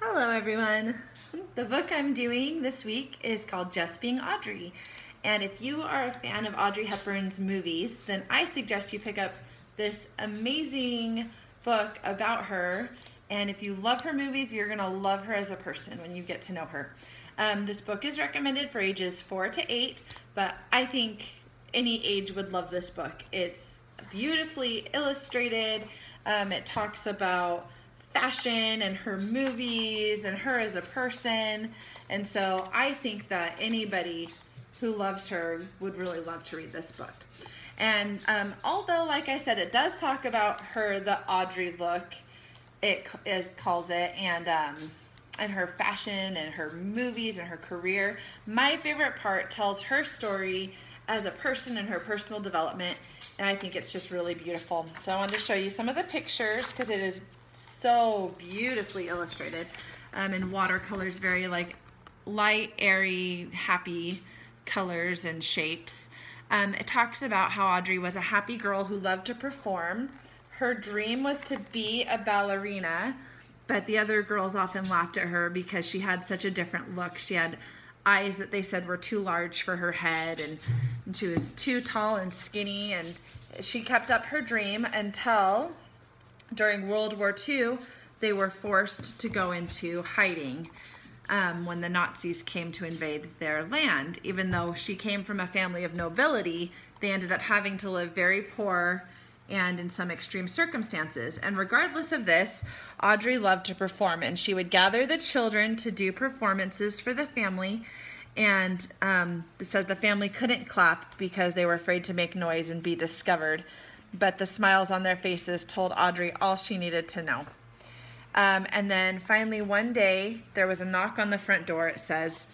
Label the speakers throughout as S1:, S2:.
S1: Hello everyone. The book I'm doing this week is called Just Being Audrey. And if you are a fan of Audrey Hepburn's movies, then I suggest you pick up this amazing book about her. And if you love her movies, you're gonna love her as a person when you get to know her. This book is recommended for ages 4 to 8, but I think any age would love this book. It's beautifully illustrated. It talks about fashion and her movies and her as a person, and so I think that anybody who loves her would really love to read this book. And although, like I said, it does talk about her, the Audrey look, calls it, and her fashion and her movies and her career, my favorite part tells her story as a person and her personal development, and I think it's just really beautiful. So I wanted to show you some of the pictures because it is so beautifully illustrated in watercolors, very like light, airy, happy colors and shapes. It talks about how Audrey was a happy girl who loved to perform. Her dream was to be a ballerina, but the other girls often laughed at her because she had such a different look. She had eyes that they said were too large for her head, and she was too tall and skinny, and she kept up her dream until during World War II, they were forced to go into hiding when the Nazis came to invade their land. Even though she came from a family of nobility, they ended up having to live very poor and in some extreme circumstances. And regardless of this, Audrey loved to perform, and she would gather the children to do performances for the family. And it says the family couldn't clap because they were afraid to make noise and be discovered. But the smiles on their faces told Audrey all she needed to know. And then finally one day, there was a knock on the front door. It says,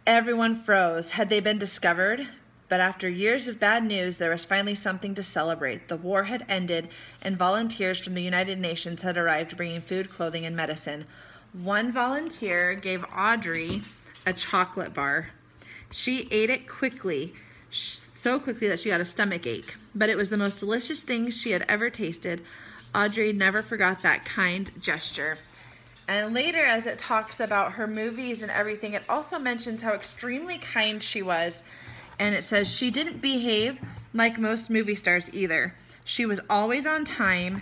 S1: everyone froze. Had they been discovered? But after years of bad news, there was finally something to celebrate. The war had ended, and volunteers from the United Nations had arrived bringing food, clothing, and medicine. One volunteer gave Audrey a chocolate bar. She ate it quickly, so quickly that she got a stomach ache. But it was the most delicious thing she had ever tasted. Audrey never forgot that kind gesture. And later, as it talks about her movies and everything, it also mentions how extremely kind she was. And it says she didn't behave like most movie stars either. She was always on time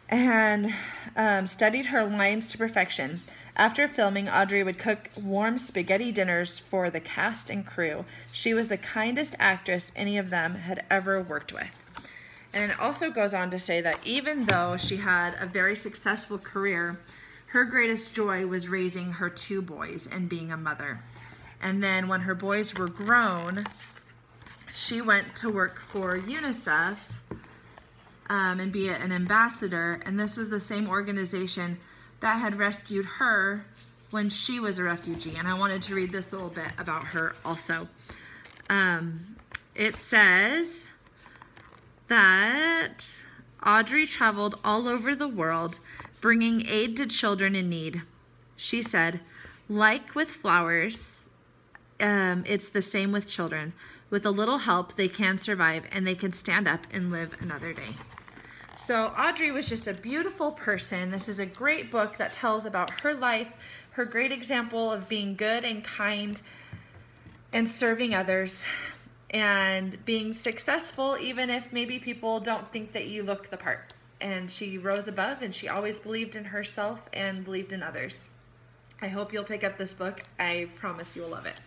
S1: and studied her lines to perfection. After filming, Audrey would cook warm spaghetti dinners for the cast and crew. She was the kindest actress any of them had ever worked with. And it also goes on to say that even though she had a very successful career, her greatest joy was raising her 2 boys and being a mother. And then when her boys were grown, she went to work for UNICEF and be an ambassador. And this was the same organization that had rescued her when she was a refugee. And I wanted to read this little bit about her also. It says that Audrey traveled all over the world, bringing aid to children in need. She said, like with flowers, it's the same with children. With a little help, they can survive, and they can stand up and live another day. So Audrey was just a beautiful person. This is a great book that tells about her life, her great example of being good and kind and serving others and being successful even if maybe people don't think that you look the part. And she rose above, and she always believed in herself and believed in others. I hope you'll pick up this book. I promise you will love it.